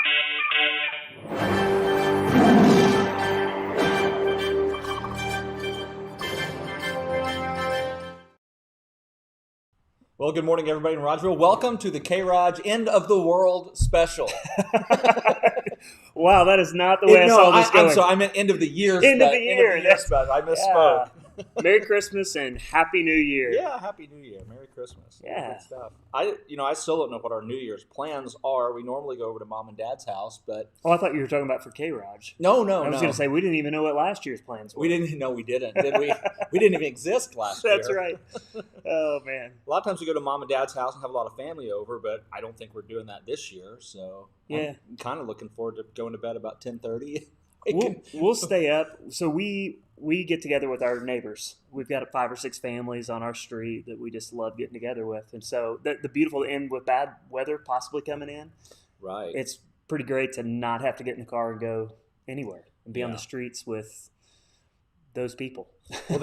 Well, good morning, everybody in Rogersville. Welcome to the K-ROG End of the World special. Wow, that is not the way I saw this going. I'm sorry, I meant end of the year End of the year special. I misspoke. Yeah. Merry Christmas and Happy New Year. Yeah, Happy New Year. Merry Christmas. Yeah. Good stuff. I still don't know what our New Year's plans are. We normally go over to Mom and Dad's house, but... Oh, I thought you were talking about for K-ROG. No. I was going to say, we didn't even know what last year's plans were. We didn't, did we? We didn't even exist last year. That's right. Oh, man. A lot of times we go to Mom and Dad's house and have a lot of family over, but I don't think we're doing that this year, so yeah. I'm kind of looking forward to going to bed about 10:30. We'll stay up. So we get together with our neighbors. We've got 5 or 6 families on our street that we just love getting together with. And so the beautiful end with bad weather possibly coming in. Right. It's pretty great to not have to get in the car and go anywhere and be on the streets with those people. Well,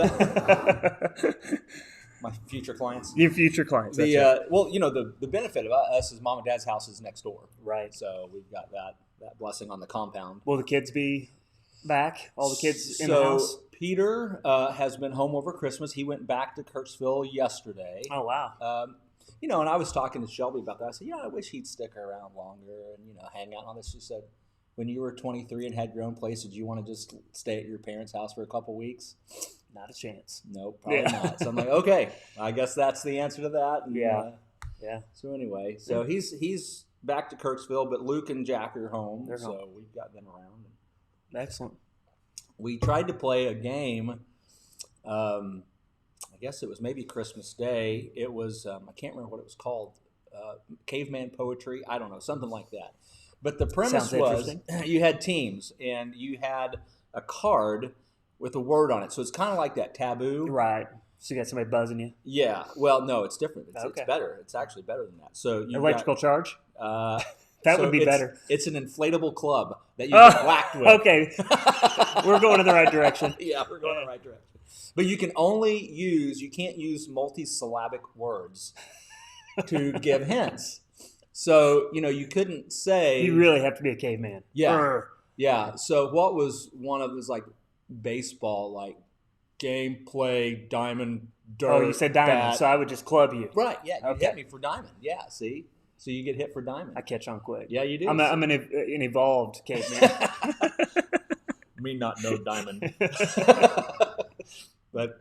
my future clients. Your future clients. That's right. Well, the benefit of us is Mom and Dad's house is next door. Right. So we've got that blessing on the compound. Will the kids be back? All the kids in the house? So Peter has been home over Christmas. He went back to Kirksville yesterday. Oh, wow. And I was talking to Shelby about that. I said, I wish he'd stick around longer and, hang out on this. She said, when you were 23 and had your own place, did you want to just stay at your parents' house for a couple weeks? Not a chance. Nope, probably not. So I'm like, okay, I guess that's the answer to that. And, yeah. So anyway, he's back to Kirksville, but Luke and Jack are home. They're home. So we've got them around. Excellent. We tried to play a game. I guess it was maybe Christmas Day. It was, I can't remember what it was called. Caveman poetry. I don't know, something like that. But the premise was you had teams and you had a card with a word on it. So it's kind of like that taboo. Right. So you got somebody buzzing you? Yeah. Well, no, it's different. It's okay. It's better. It's actually better than that. So electrical charge? That would be better. It's an inflatable club that you get whacked with. Okay. We're going in the right direction. Yeah, we're going in the right direction. But you can't use multisyllabic words to give hints. So, you couldn't say. You really have to be a caveman. Yeah. Yeah. So what was one of those like baseball, like game, play, diamond, dirt. Oh, you said diamond, bat. so I would just club you. Right. Yeah. You hit me for diamond. Yeah. See? So you get hit for diamond. I catch on quick. Yeah, you do. I'm an evolved caveman. Me not know diamond. But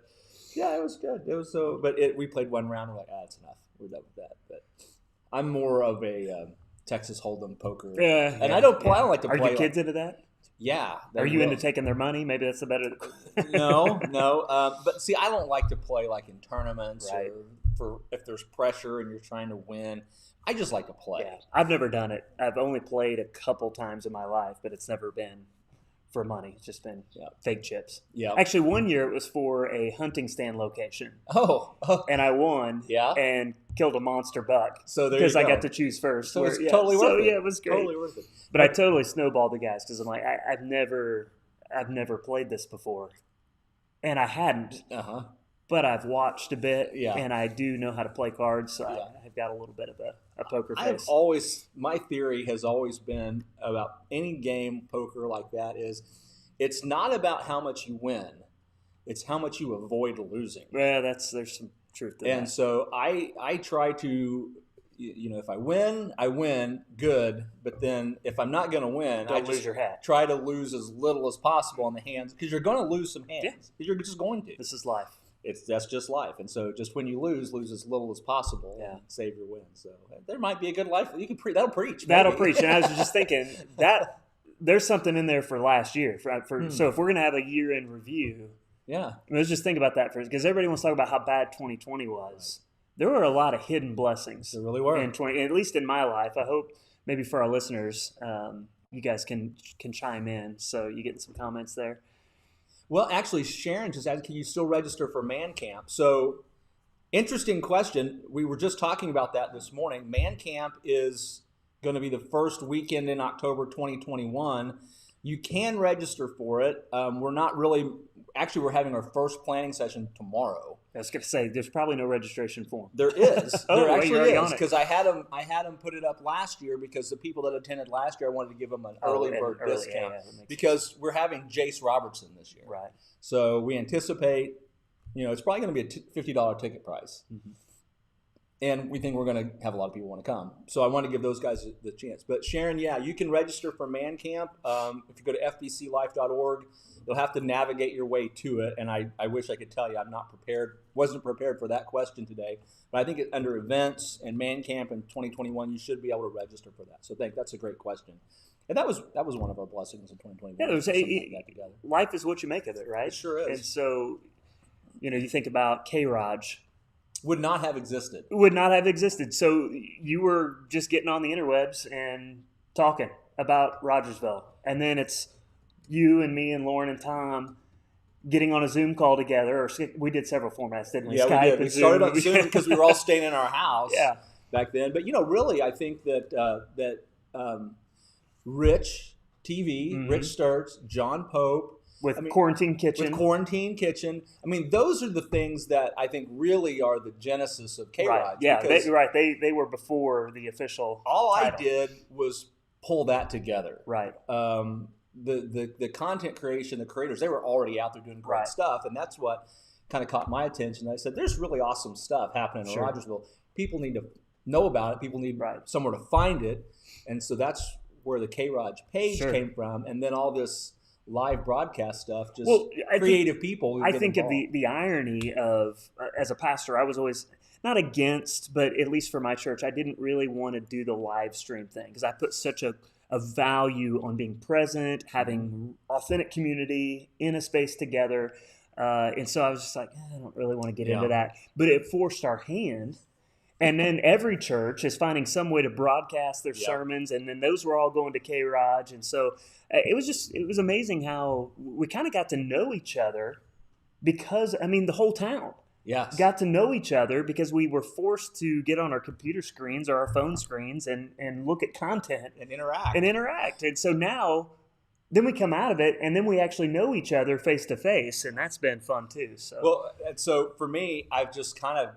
yeah, it was good. It was so. But we played one round. We're like, that's enough. We're done with that. But I'm more of a Texas Hold'em poker. Yeah. And I don't play. I don't like to play. Are your kids into that? Yeah. Are you into taking their money? Maybe that's the better. No. But see, I don't like to play like in tournaments right. or for if there's pressure and you're trying to win. I just like to play. Yeah. I've never done it. I've only played a couple times in my life, but it's never been for money. It's just been fake chips. Yeah. Actually, one year it was for a hunting stand location. Oh. And I won. Yeah. And killed a monster buck. So because I got to choose first. So it's totally worth it. Yeah, it was great. Totally worth it. But I totally snowballed the guys because I'm like, I've never played this before, and I hadn't. But I've watched a bit, and I do know how to play cards, so I've got a little bit of a poker face. My theory has always been about any game poker like that is it's not about how much you win, it's how much you avoid losing. Yeah, there's some truth to that. And so I try to, if I win, good, but then if I'm not going to win, Don't lose your hat. Try to lose as little as possible on the hands, because you're going to lose some hands. Yeah. You're just going to. This is life. That's just life, and so just when you lose as little as possible, and save your win. So there might be a good life. You can that'll preach. That'll preach. And I was just thinking that there's something in there for last year. So if we're gonna have a year in review, let's just think about that first, because everybody wants to talk about how bad 2020 was. Right. There were a lot of hidden blessings. There really were. In at least in my life. I hope maybe for our listeners, you guys can chime in. So you getting some comments there. Well, actually, Sharon just asked, can you still register for Man Camp? So, interesting question. We were just talking about that this morning. Man Camp is going to be the first weekend in October 2021. You can register for it. We're not really – actually, we're having our first planning session tomorrow. I was going to say, there's probably no registration form. There is. There actually is, because I had them put it up last year because the people that attended last year, I wanted to give them an early bird discount because we're having Jace Robertson this year. Right. So we anticipate, it's probably going to be a $50 ticket price. Mm-hmm. And we think we're going to have a lot of people want to come. So I want to give those guys the chance. But Sharon, you can register for Man Camp. If you go to fbclife.org, you'll have to navigate your way to it. And I wish I could tell you I'm not prepared, wasn't prepared for that question today. But I think under events and Man Camp in 2021, you should be able to register for that. So that's a great question. And that was one of our blessings in 2021. Yeah, life is what you make of it, right? It sure is. And so, you think about K-ROG. Would not have existed. So you were just getting on the interwebs and talking about Rogersville. And then it's you and me and Lauren and Tom getting on a Zoom call together. Or we did several formats, didn't we? Yeah, Skype we did. We started on Zoom because we were all staying in our house back then. But, really, I think that Rich TV, mm-hmm. Rich Sturts, John Pope, With Quarantine Kitchen. I mean, those are the things that I think really are the genesis of K-ROG. Right. Yeah, They were before the official All title. I did was pull that together. Right. The content creation, the creators, they were already out there doing great stuff, and that's what kind of caught my attention. I said, there's really awesome stuff happening in Rogersville. People need to know about it. People need somewhere to find it. And so that's where the K-ROG page came from. And then all this live broadcast stuff, creative people. I think of the irony of, as a pastor, I was always not against, but at least for my church, I didn't really want to do the live stream thing because I put such a value on being present, having authentic community in a space together. And so I was just like, I don't really want to get into that. But it forced our hand. And then every church is finding some way to broadcast their sermons, and then those were all going to K-ROG. And so it was amazing how we kind of got to know each other because, the whole town got to know each other because we were forced to get on our computer screens or our phone screens and look at content. And interact. And so now, then we come out of it, and then we actually know each other face to face, and that's been fun too. So for me, I've just kind of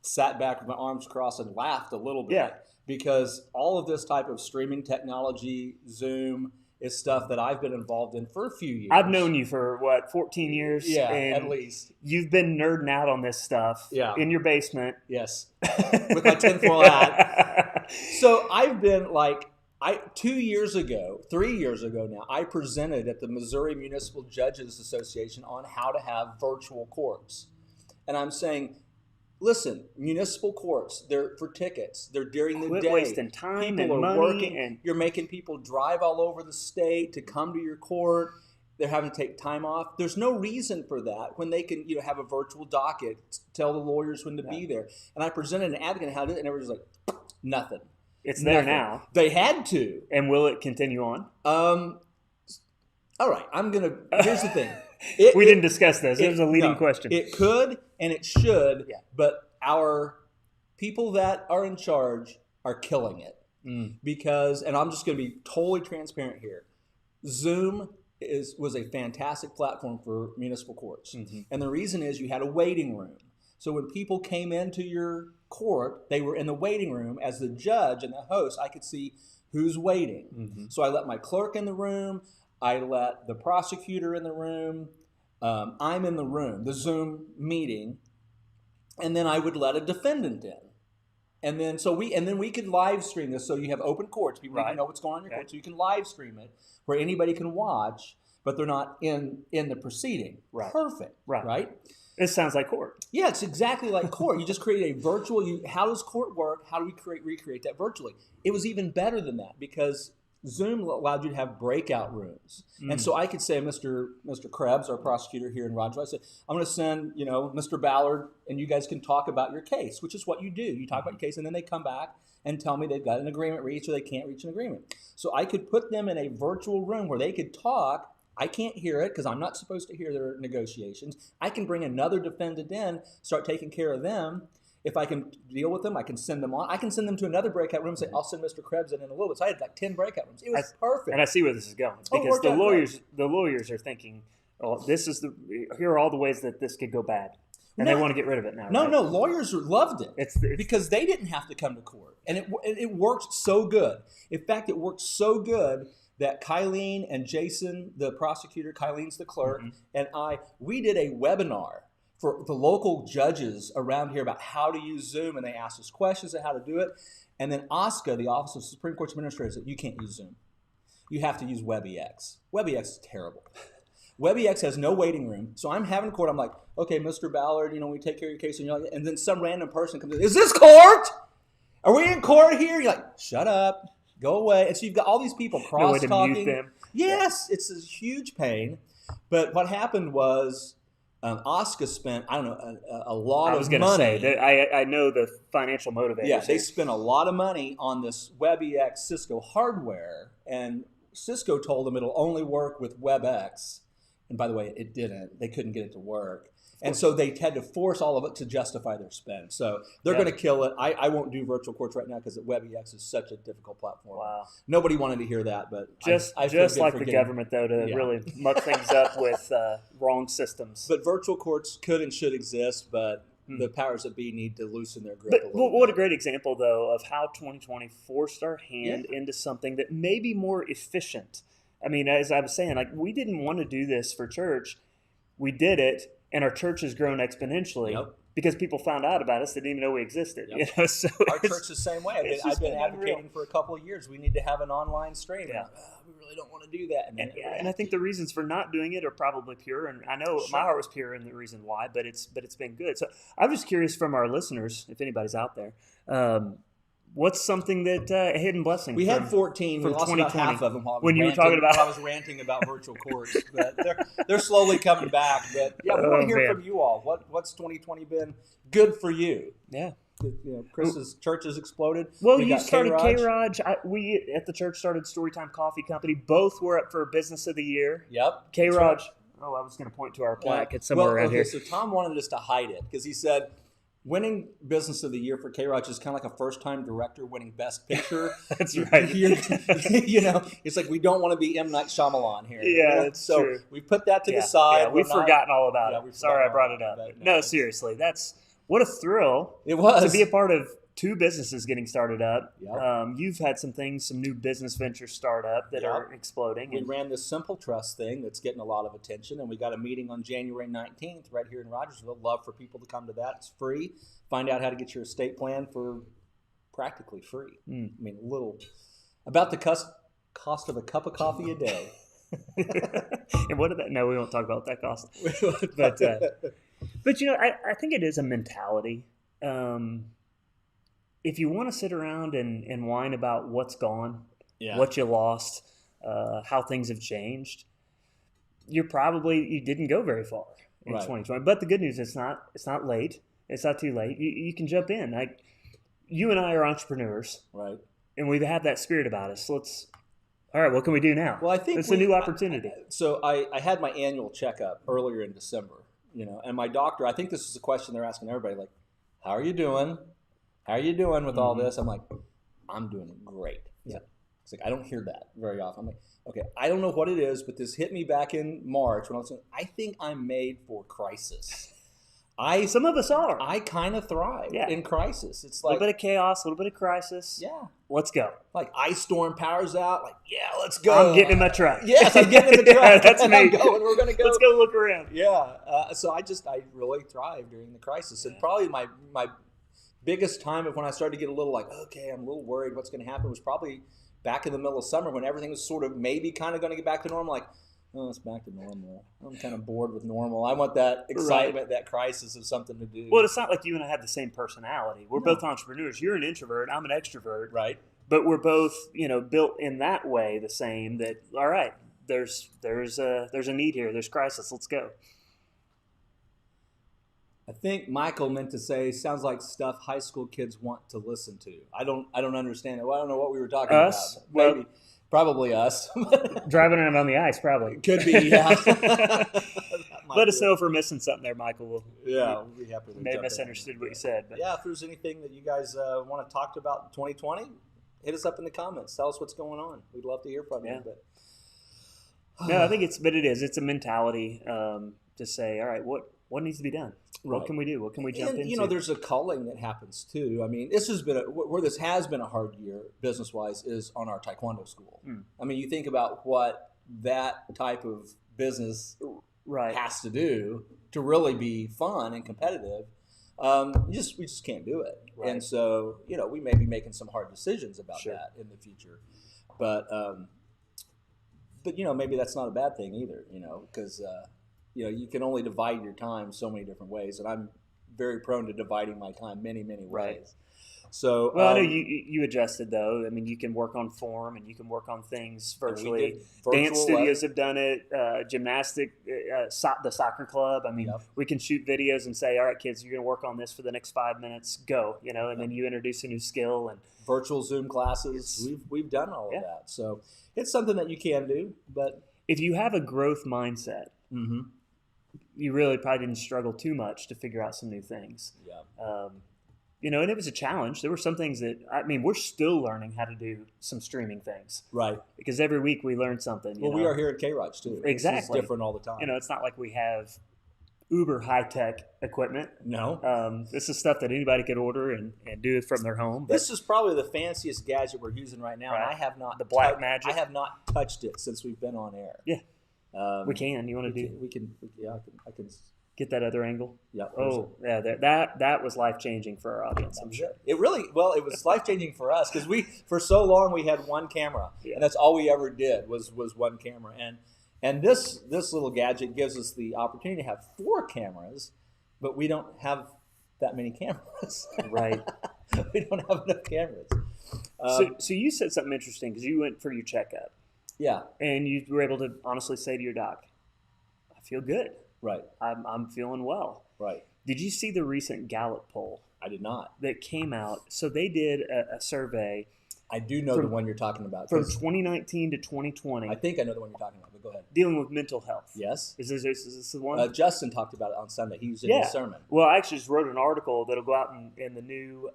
sat back with my arms crossed and laughed a little bit because all of this type of streaming technology, Zoom, is stuff that I've been involved in for a few years. I've known you for, 14 years? Yeah, and at least. You've been nerding out on this stuff in your basement. Yes, with my tinfoil hat. So I've been 3 years ago now, I presented at the Missouri Municipal Judges Association on how to have virtual courts. And I'm saying, listen, municipal courts, they're for tickets. They're during the day. Quit wasting time people and are money. Working. And you're making people drive all over the state to come to your court. They're having to take time off. There's no reason for that when they can have a virtual docket, tell the lawyers when to be there. And I presented an advocate on how to do it, and everyone's like, nothing. It's there now. They had to. And will it continue on? All right. Here's the thing. We didn't discuss this. It was a leading question. It could and it should, but our people that are in charge are killing it because, and I'm just going to be totally transparent here, Zoom was a fantastic platform for municipal courts. Mm-hmm. And the reason is you had a waiting room. So when people came into your court, they were in the waiting room. As the judge and the host, I could see who's waiting. Mm-hmm. So I let my clerk in the room. I let the prosecutor in the room. I'm in the room, the Zoom meeting, and then I would let a defendant in. And then we could live stream this. So you have open courts. People need to know what's going on in your court. So you can live stream it where anybody can watch, but they're not in the proceeding. Right. Perfect. Right? It sounds like court. Yeah, it's exactly like court. You just create a virtual. How does court work? How do we recreate that virtually? It was even better than that because Zoom allowed you to have breakout rooms. And so I could say, Mr. Krebs, our prosecutor here in Rogersville, I said, I'm going to send, Mr. Ballard, and you guys can talk about your case, which is what you do. You talk about your case, and then they come back and tell me they've got an agreement reached or they can't reach an agreement. So I could put them in a virtual room where they could talk. I can't hear it because I'm not supposed to hear their negotiations. I can bring another defendant in, start taking care of them. If I can deal with them, I can send them on. I can send them to another breakout room and say, I'll send Mr. Krebs in a little bit. So I had 10 breakout rooms. It was perfect. And I see where this is going. Because the lawyers are thinking, here are all the ways that this could go bad. And they want to get rid of it now, No, right? no, lawyers loved it. It's because they didn't have to come to court. And it worked so good. In fact, it worked so good that Kylene and Jason, the prosecutor, Kylene's the clerk, and we did a webinar for the local judges around here about how to use Zoom, and they asked us questions on how to do it. And then OSCA, the Office of Supreme Court Administrators, said, you can't use Zoom. You have to use WebEx. WebEx is terrible. WebEx has no waiting room. So I'm having court. I'm like, okay, Mr. Ballard, we take care of your case. And then some random person comes in, is this court? Are we in court here? You're like, shut up, go away. And so you've got all these people cross-talking. No way to mute them. Yes, it's a huge pain. But what happened was OSCA spent, I don't know, a lot of money. I was going to say, I know the financial motivators. Yeah, they spent a lot of money on this WebEx Cisco hardware, and Cisco told them it'll only work with WebEx. And by the way, it didn't. They couldn't get it to work. And so they had to force all of it to justify their spend. So they're going to kill it. I won't do virtual courts right now because WebEx is such a difficult platform. Wow. Nobody wanted to hear that. But just like the government, though, to really muck things up with wrong systems. But virtual courts could and should exist, but the powers that be need to loosen their grip a little bit. What a great example, though, of how 2020 forced our hand into something that may be more efficient. I mean, as I was saying, we didn't want to do this for church. We did it, and our church has grown exponentially because people found out about us that didn't even know we existed. Yep. So our church is the same way. I've been advocating for a couple of years. We need to have an online stream. Yeah. We really don't want to do that. And I think the reasons for not doing it are probably pure. And I know my heart was pure in the reason why, but it's been good. So I'm just curious from our listeners, if anybody's out there, what's something that a hidden blessing? We had 14. We lost about half of them when you were talking about. I was ranting about virtual courts, but they're slowly coming back. But we want to hear from you all. What's 2020 been good for you? Yeah. Chris's church has exploded. Well, you started K-ROG. We at the church started Storytime Coffee Company. Both were up for Business of the Year. Yep. K-ROG. Right. Oh, I was going to point to our plaque. It's somewhere around here. So Tom wanted us to hide it because he said, winning Business of the Year for K-ROG is kind of like a first-time director winning Best Picture. That's right. It's like we don't want to be M. Night Shyamalan here. Yeah, that's true. We put that to the side. Yeah, we've forgotten all about it. Sorry I brought it up. No, seriously. What a thrill it was to be a part of two businesses getting started up. Yep. You've had some new business ventures start up that are exploding. We ran this Simple Trust thing that's getting a lot of attention, and we got a meeting on January 19th right here in Rogersville. Love for people to come to that. It's free. Find out how to get your estate plan for practically free. I mean, about the cost of a cup of coffee a day. And what did that? No, we won't talk about what that cost. But I think it is a mentality. If you want to sit around and whine about what's gone, what you lost, how things have changed, you didn't go very far in 2020. But the good news, it's not late. It's not too late. You can jump in. You and I are entrepreneurs, right? And we have that spirit about us. All right, what can we do now? Well, I think it's a new opportunity. So I had my annual checkup earlier in December, and my doctor. I think this is a question they're asking everybody, like, "How are you doing? How are you doing with all this?" I'm like, "I'm doing great." Yeah. It's like I don't hear that very often. I'm like, okay, I don't know what it is, but this hit me back in March when I was saying, I think I'm made for crisis. Some of us are. I kind of thrive in crisis. It's like a little bit of chaos, a little bit of crisis. Yeah. Let's go. Like ice storm powers out. Like, let's go. I'm getting in my truck. Yes, I'm getting in the truck. That's me. I'm going. We're going to go. Let's go look around. Yeah. So I really thrive during the crisis. And probably my biggest time of when I started to get a little like, okay, I'm a little worried what's going to happen was probably back in the middle of summer when everything was sort of maybe kind of going to get back to normal. Like, oh, it's back to normal. I'm kind of bored with normal. I want that excitement, that crisis of something to do. Well, it's not like you and I have the same personality. We're both entrepreneurs. You're an introvert. I'm an extrovert. Right. But we're both, built in that way the same. That all right, there's a need here. There's crisis. Let's go. I think Michael meant to say, sounds like stuff high school kids want to listen to. I don't understand it. Well, I don't know what we were talking about. Maybe. Probably us. Driving around on the ice, probably. Could be, yeah. Let us know if we're missing something there, Michael. We'll be happy to may have misunderstood what you said. But. Yeah, if there's anything that you guys want to talk about in 2020, hit us up in the comments. Tell us what's going on. We'd love to hear from you. But no, I think it's a mentality to say, all right, what needs to be done? Right. What can we do? What can we jump into? You know, there's a culling that happens too. I mean, this has been where this has been a hard year business wise is on our taekwondo school. I mean, you think about what that type of business has to do to really be fun and competitive. We just can't do it. Right. And so, you know, we may be making some hard decisions about that in the future. But you know, maybe that's not a bad thing either, you know, because, you know, you can only divide your time so many different ways. And I'm very prone to dividing my time many, many ways. Right. So, well, I know you adjusted though. I mean, you can work on form and you can work on things virtually. Dance studios have done it. Gymnastic, the soccer club. I mean, we can shoot videos and say, "All right, kids, you're going to work on this for the next 5 minutes. Go!" You know, and then you introduce a new skill and virtual Zoom classes. We've done all of that, so it's something that you can do. But if you have a growth mindset, you really probably didn't struggle too much to figure out some new things. Yeah. You know, and it was a challenge. There were some things that, I mean, we're still learning how to do some streaming things. Right. Because every week we learn something. Well, we are here at K-ROG too. Exactly. It's different all the time. You know, it's not like we have uber high-tech equipment. No. This is stuff that anybody could order and do it from their home. This is probably the fanciest gadget we're using right now. Right. And I have not. The Black Magic. I have not touched it since we've been on air. Yeah. We can. You want to do? We can. Yeah, I can. Get that other angle. Yeah. Oh, yeah. That was life changing for our audience. I'm sure. It was life changing for us because for so long we had one camera, and that's all we ever did was one camera. And this little gadget gives us the opportunity to have 4 cameras, but we don't have that many cameras. Right. We don't have enough cameras. So you said something interesting because you went for your checkup. Yeah. And you were able to honestly say to your doc, "I feel good. Right. I'm feeling well." Right. Did you see the recent Gallup poll? I did not. That came out. So they did a survey. I do know the one you're talking about. From 2019 to 2020. I think I know the one you're talking about, but go ahead. Dealing with mental health. Yes. Is this the one? Justin talked about it on Sunday. He was in his sermon. Well, I actually just wrote an article that'll go out in the new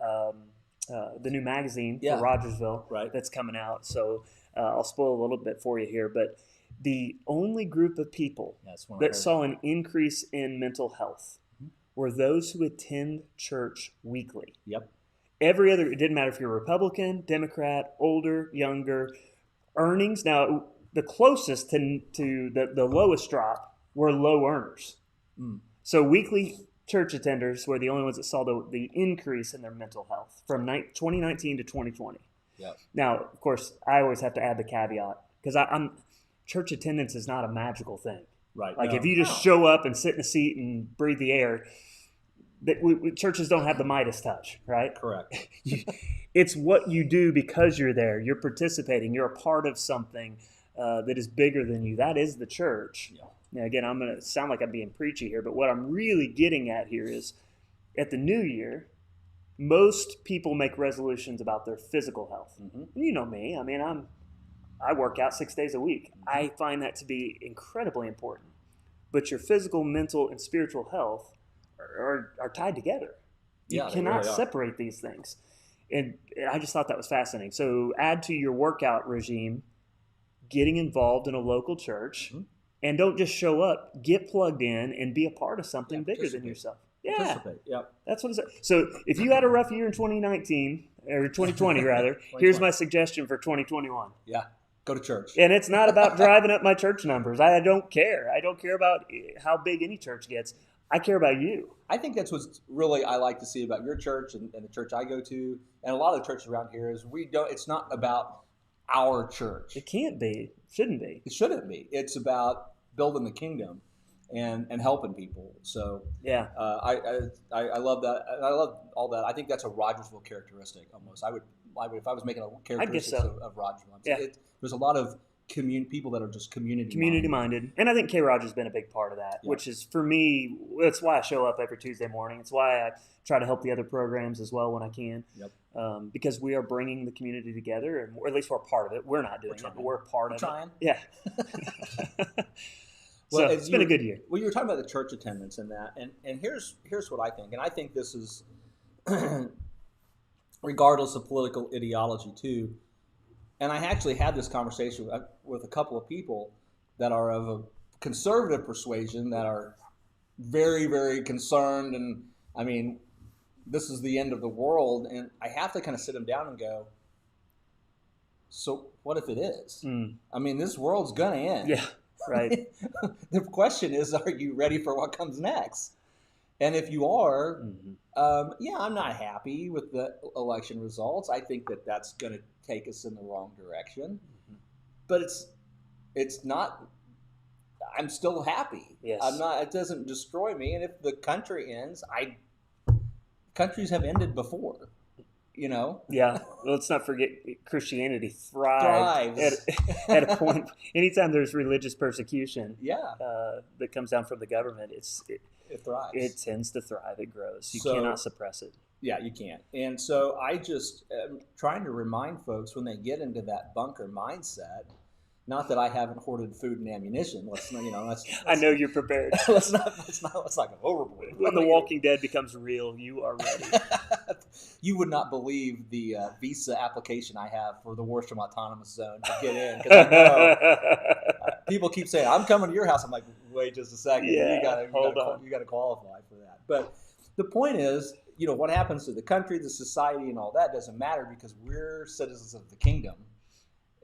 magazine for Rogersville that's coming out. So I'll spoil a little bit for you here, but the only group of people that saw an increase in mental health were those who attend church weekly. Yep. Every other, it didn't matter if you're Republican, Democrat, older, younger, earnings. Now, the closest to the lowest drop were low earners. So weekly church attenders were the only ones that saw the increase in their mental health from 2019 to 2020. Yep. Now, of course, I always have to add the caveat because church attendance is not a magical thing. Right. Like if you just show up and sit in a seat and breathe the air, churches don't have the Midas touch, right? Correct. It's what you do because you're there. You're participating. You're a part of something that is bigger than you. That is the church. Yeah. Now, again, I'm going to sound like I'm being preachy here, but what I'm really getting at here is at the new year, most people make resolutions about their physical health. Mm-hmm. You know me. I mean, I work out 6 days a week. Mm-hmm. I find that to be incredibly important. But your physical, mental, and spiritual health are tied together. You cannot separate these things. And I just thought that was fascinating. So add to your workout regime, getting involved in a local church, and don't just show up. Get plugged in and be a part of something bigger than yourself. Yeah, that's what it's. So if you had a rough year in 2019 or 2020 rather, here's my suggestion for 2021. Yeah, go to church. And it's not about driving up my church numbers. I don't care. I don't care about how big any church gets. I care about you. I think that's what's really I like to see about your church and the church I go to, and a lot of the churches around here is it's not about our church. It can't be. Shouldn't be. It shouldn't be. It's about building the kingdom and helping people. So yeah, I love that. And I love all that. I think that's a Rogersville characteristic almost. I would if I was making a characteristic of Rogersville. There's a lot of people that are just community minded. And I think K-ROG has been a big part of that, which is for me, that's why I show up every Tuesday morning. It's why I try to help the other programs as well when I can. Yep. Because we are bringing the community together, or at least we're a part of it. We're not doing it, but we're a part of it. Yeah. Well, so it's been a good year. Well, you were talking about the church attendance and that, and here's what I think, and I think this is regardless of political ideology too. And I actually had this conversation with a couple of people that are of a conservative persuasion that are very, very concerned, and I mean, this is the end of the world, and I have to kind of sit them down and go, so what if it is? I mean, this world's gonna end. Yeah, right. The question is, are you ready for what comes next? And if you are, I'm not happy with the election results. I think that that's going to take us in the wrong direction. But it's not. I'm still happy. Yes. I'm not. It doesn't destroy me. And if the country ends, countries have ended before. Yeah. Well, let's not forget Christianity thrives. At a point. Anytime there's religious persecution, that comes down from the government, it thrives. It tends to thrive. It grows. You cannot suppress it. Yeah, you can't. And so I just am trying to remind folks when they get into that bunker mindset. Not that I haven't hoarded food and ammunition. I know you're prepared. Let's not go overboard. When The Walking Dead becomes real, you are ready. You would not believe the visa application I have for the Worsham Autonomous Zone to get in. Because I know people keep saying, I'm coming to your house. I'm like, wait just a second. Yeah, you got to qualify for that. But the point is, what happens to the country, the society, and all that doesn't matter because we're citizens of the kingdom.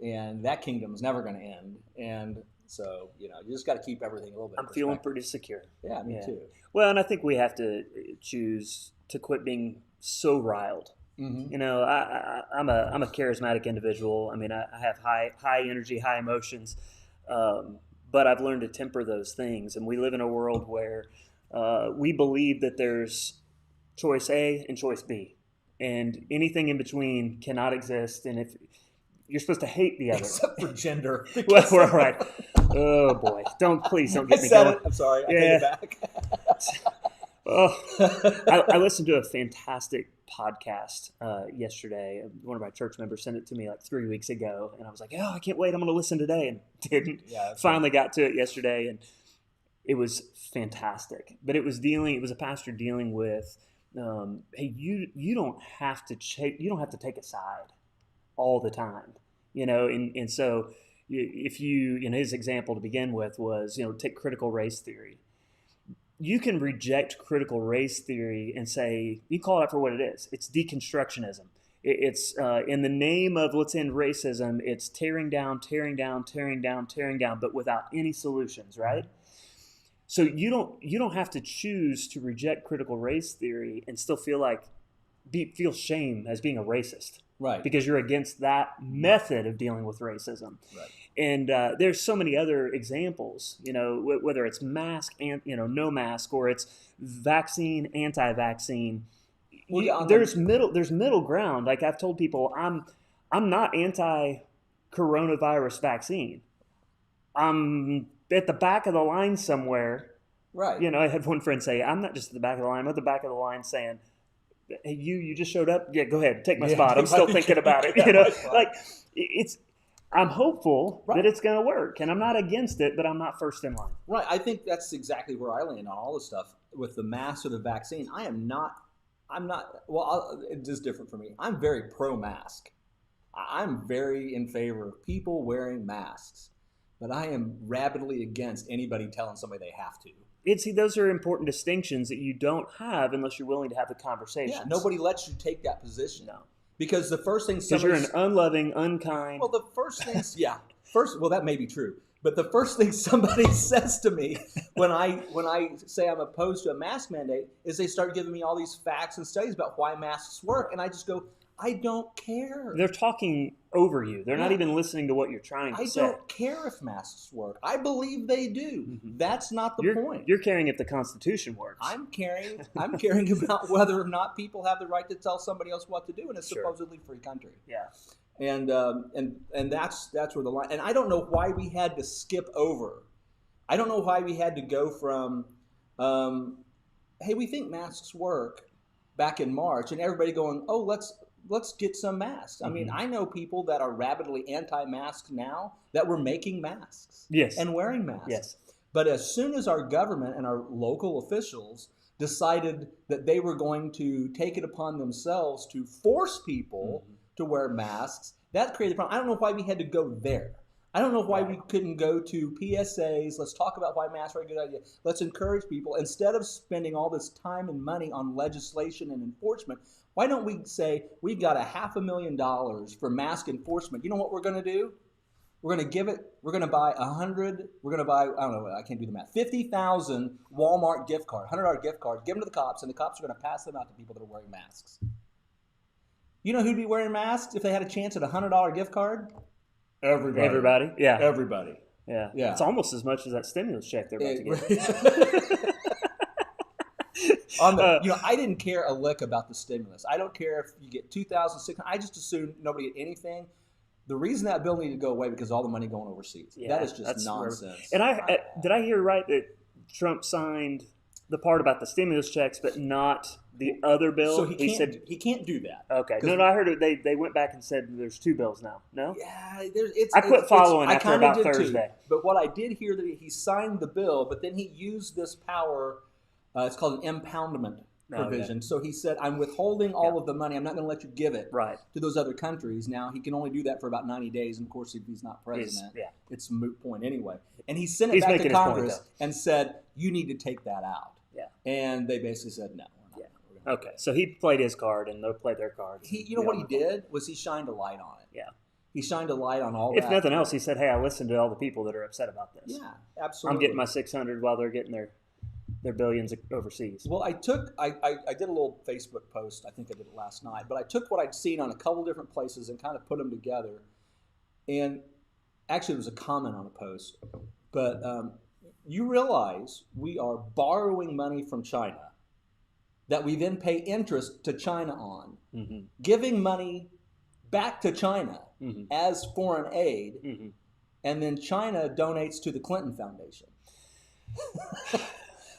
And that kingdom is never going to end. And so, you just got to keep everything a little bit. I'm feeling pretty secure. Yeah, me too. Well, and I think we have to choose to quit being so riled. Mm-hmm. I'm a charismatic individual. I mean, I have high energy, high emotions, but I've learned to temper those things. And we live in a world where we believe that there's choice A and choice B, and anything in between cannot exist. And if you're supposed to hate the other. Except for gender. Well, we're all right. Oh, boy. Please don't get me going. I'm sorry. I take it back. I listened to a fantastic podcast yesterday. One of my church members sent it to me like 3 weeks ago. And I was like, I can't wait. I'm going to listen today. And didn't. Finally got to it yesterday. And it was fantastic. But it was a pastor dealing with, hey, you don't have to take a side all the time, and so if his example to begin with was, take critical race theory. You can reject critical race theory and say, you call it out for what it is. It's deconstructionism. It's in the name of let's end racism, it's tearing down, but without any solutions, right? So you don't have to choose to reject critical race theory and still feel shame as being a racist. Right. Because you're against that method of dealing with racism. Right. And there's so many other examples, whether it's mask and, no mask, or it's vaccine, anti-vaccine. Well, there's middle ground. Like I've told people, I'm not anti-coronavirus vaccine. I'm at the back of the line somewhere. Right. I had one friend say, I'm not just at the back of the line. I'm at the back of the line saying, hey, you just showed up. Yeah, go ahead, take my spot. I'm still thinking about it. I'm hopeful that it's going to work, and I'm not against it, but I'm not first in line. Right. I think that's exactly where I land on all this stuff with the mask or the vaccine. I'm not. Well, it is different for me. I'm very pro-mask. I'm very in favor of people wearing masks, but I am rabidly against anybody telling somebody they have to. Those are important distinctions that you don't have unless you're willing to have the conversation. Yeah, nobody lets you take that position. No. Because the first thing because you're an unloving, unkind. Well, the first things, well, that may be true. But the first thing somebody says to me when I say I'm opposed to a mask mandate is they start giving me all these facts and studies about why masks work, and I just go, I don't care. They're talking over you. They're not even listening to what you're trying to say. I don't care if masks work. I believe they do. Mm-hmm. That's not the point. You're caring if the Constitution works. I'm caring about whether or not people have the right to tell somebody else what to do in a supposedly free country. Yeah. And that's where the line. And I don't know why we had to skip over. I don't know why we had to go from, hey, we think masks work, back in March, and everybody going, oh, let's get some masks. I mean, I know people that are rabidly anti-mask now that were making masks and wearing masks. Yes. But as soon as our government and our local officials decided that they were going to take it upon themselves to force people to wear masks, that created a problem. I don't know why we had to go there. I don't know why we couldn't go to PSAs. Let's talk about why masks are a good idea. Let's encourage people. Instead of spending all this time and money on legislation and enforcement, why don't we say we've got $500,000 for mask enforcement? You know what we're going to do? We're going to buy I don't know, I can't do the math, 50,000 Walmart gift cards, $100 gift cards, give them to the cops, and the cops are going to pass them out to people that are wearing masks. You know who'd be wearing masks if they had a chance at a $100 gift card? Everybody. Yeah. Everybody. Yeah. It's almost as much as that stimulus check they're about to get. I didn't care a lick about the stimulus. I don't care if you get $2,600. I just assumed nobody get anything. The reason that bill needed to go away because all the money going overseas. Yeah, that is just nonsense. And did I hear right that Trump signed the part about the stimulus checks, but not the other bill? So he can't do that. Okay. No, I heard it. They went back and said there's two bills now. No? Yeah. I quit following after about Thursday. Too. But what I did hear that he signed the bill, but then he used this power. It's called an impoundment provision. So he said, I'm withholding all of the money. I'm not going to let you give it to those other countries. Now, he can only do that for about 90 days. And, of course, if he's not president, it's a moot point anyway. And he sent it back to Congress and said, you need to take that out. Yeah. And they basically said, no. Okay, so he played his card, and they'll play their card. You know what he did was he shined a light on it. Yeah, he shined a light on all that. If nothing else, he said, "Hey, I listened to all the people that are upset about this. Yeah, absolutely. I'm getting my 600 while they're getting their billions overseas." Well, I did a little Facebook post. I think I did it last night, but I took what I'd seen on a couple different places and kind of put them together. And actually, it was a comment on a post. But you realize we are borrowing money from China that we then pay interest to China on, giving money back to China as foreign aid, and then China donates to the Clinton Foundation.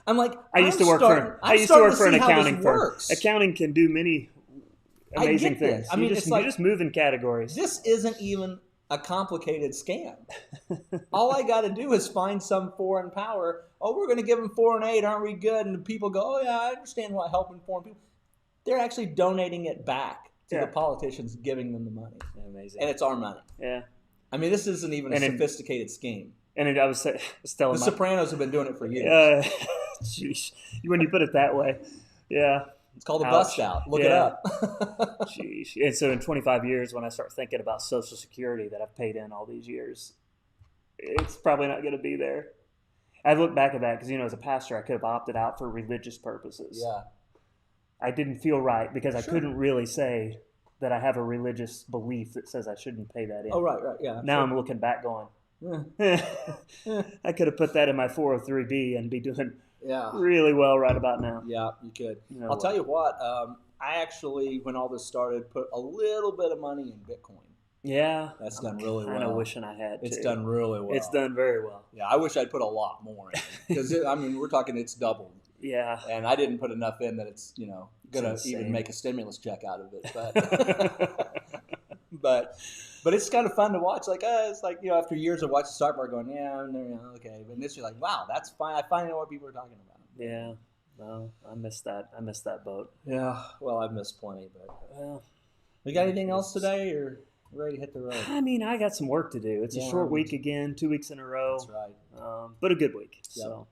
I'm like, I used to work for an accounting firm. Accounting can do many amazing things. I mean, you just move in categories. This isn't even a complicated scam. All I got to do is find some foreign power. Oh, we're going to give them foreign aid. Aren't we good? And the people go, oh, yeah, I understand why helping foreign people. They're actually donating it back to the politicians giving them the money. Amazing. And it's our money. Yeah. I mean, this isn't even a sophisticated scheme. And I was telling The Sopranos have been doing it for years. Jeez. When you put it that way. Yeah. It's called a bust out. Look it up. Jeez. And so in 25 years, when I start thinking about Social Security that I've paid in all these years, it's probably not going to be there. I look back at that because, as a pastor, I could have opted out for religious purposes. Yeah. I didn't feel right because I couldn't really say that I have a religious belief that says I shouldn't pay that in. Oh, right, yeah. Now I'm looking back going, I could have put that in my 403B and be doing really well right about now. Yeah, you could. I'll tell you what, I actually, when all this started, put a little bit of money in Bitcoin. Yeah. That's done really well. I'm kind of wishing I had It's done really well. It's done very well. Yeah, I wish I'd put a lot more in. Because, we're talking it's doubled. Yeah. And I didn't put enough in that it's, going to even make a stimulus check out of it. But but it's kind of fun to watch. Like, it's like, after years of watching the stock market going, okay. And this, you're like, wow, that's fine. I finally know what people are talking about. Yeah. Well, I missed that boat. Yeah. Well, I've missed plenty, but we got anything else today, or ready to hit the road? I got some work to do. It's a short week again, 2 weeks in a row. That's right. But a good week. Yep. So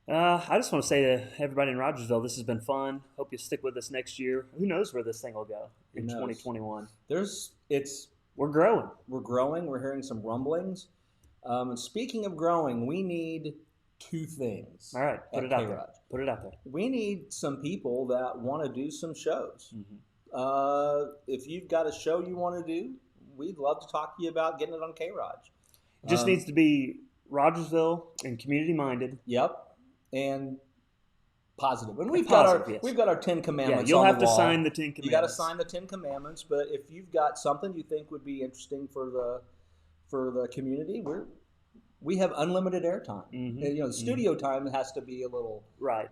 I just want to say to everybody in Rogersville, this has been fun. Hope you stick with us next year. Who knows where this thing will go in 2021? We're growing. We're growing. We're hearing some rumblings. And speaking of growing, we need two things. All right, put it out there. Put it out there. We need some people that want to do some shows. If you've got a show you want to do, we'd love to talk to you about getting it on K-ROG. It just needs to be Rogersville and community-minded. Yep, and positive. And we've got our 10 Commandments. Yeah, you'll on have the to wall. sign the 10 Commandments. You got to sign the 10 Commandments. But if you've got something you think would be interesting for the community, we have unlimited airtime. The studio time has to be a little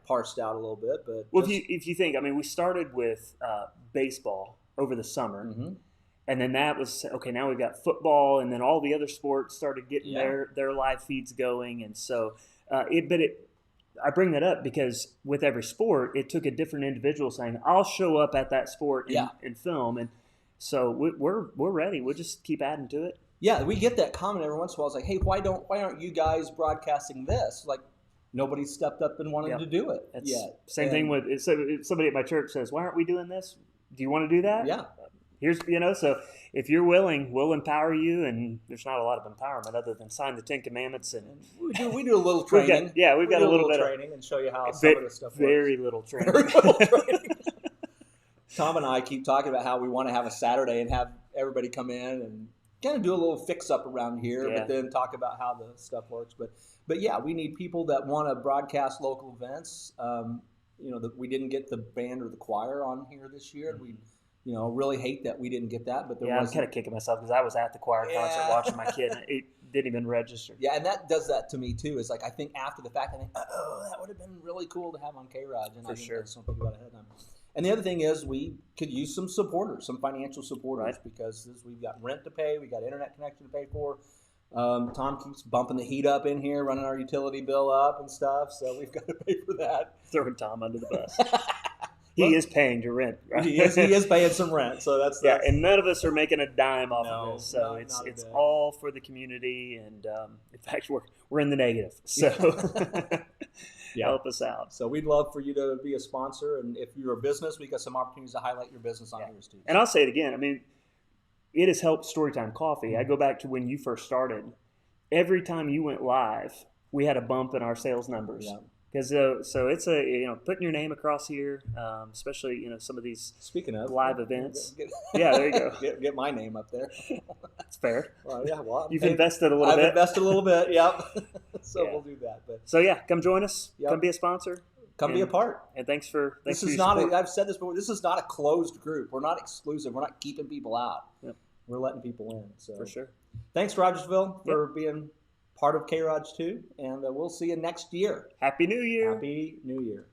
parsed out a little bit. But if you think, we started with baseball over the summer, and then that was okay. Now we've got football, and then all the other sports started getting their live feeds going, and so I bring that up because with every sport, it took a different individual saying, "I'll show up at that sport and film," and so we're ready. We'll just keep adding to it. Yeah, we get that comment every once in a while. It's like, hey, why aren't you guys broadcasting this? Like, nobody stepped up and wanted to do it yet. Same thing with if somebody at my church says, why aren't we doing this? Do you want to do that? Yeah. Here's, so if you're willing, we'll empower you. And there's not a lot of empowerment other than sign the 10 Commandments. And we do a little training. We've got a little bit of training and show you how some of this stuff works. Very little training. Very little training. Tom and I keep talking about how we want to have a Saturday and have everybody come in and kind of do a little fix-up around here, but then talk about how the stuff works. But yeah, we need people that want to broadcast local events. That we didn't get the band or the choir on here this year. And we, really hate that we didn't get that. But I'm kind of kicking myself because I was at the choir concert watching my kid, and it didn't even register. Yeah, and that does that to me too. Is like I think after the fact, I think, that would have been really cool to have on K-ROG, and I just don't think about it ahead of time. And the other thing is we could use some supporters, some financial supporters, because we've got rent to pay, we got internet connection to pay for. Tom keeps bumping the heat up in here, running our utility bill up and stuff, so we've got to pay for that. Throwing Tom under the bus. He is paying your rent, right? He is paying some rent, so that's and none of us are making a dime off of this, so it's all for the community, and in fact we're in the negative, so help us out. So we'd love for you to be a sponsor, and if you're a business, we got some opportunities to highlight your business on yours too. And I'll say it again, I mean, it has helped Storytime Coffee. I go back to when you first started. Every time you went live, we had a bump in our sales numbers. Yeah. Because so it's putting your name across here, especially some of these live events. There you go. Get my name up there. That's fair. Well, you've invested a little bit. I've invested a little bit. Yep. We'll do that. But come join us. Yep. Come be a sponsor. Come be a part. And thanks for this is not. I've said this before. This is not a closed group. We're not exclusive. We're not keeping people out. Yep. We're letting people in. So for sure. Thanks, Rogersville, for being part of K-ROG too, and we'll see you next year. Happy New Year. Happy New Year.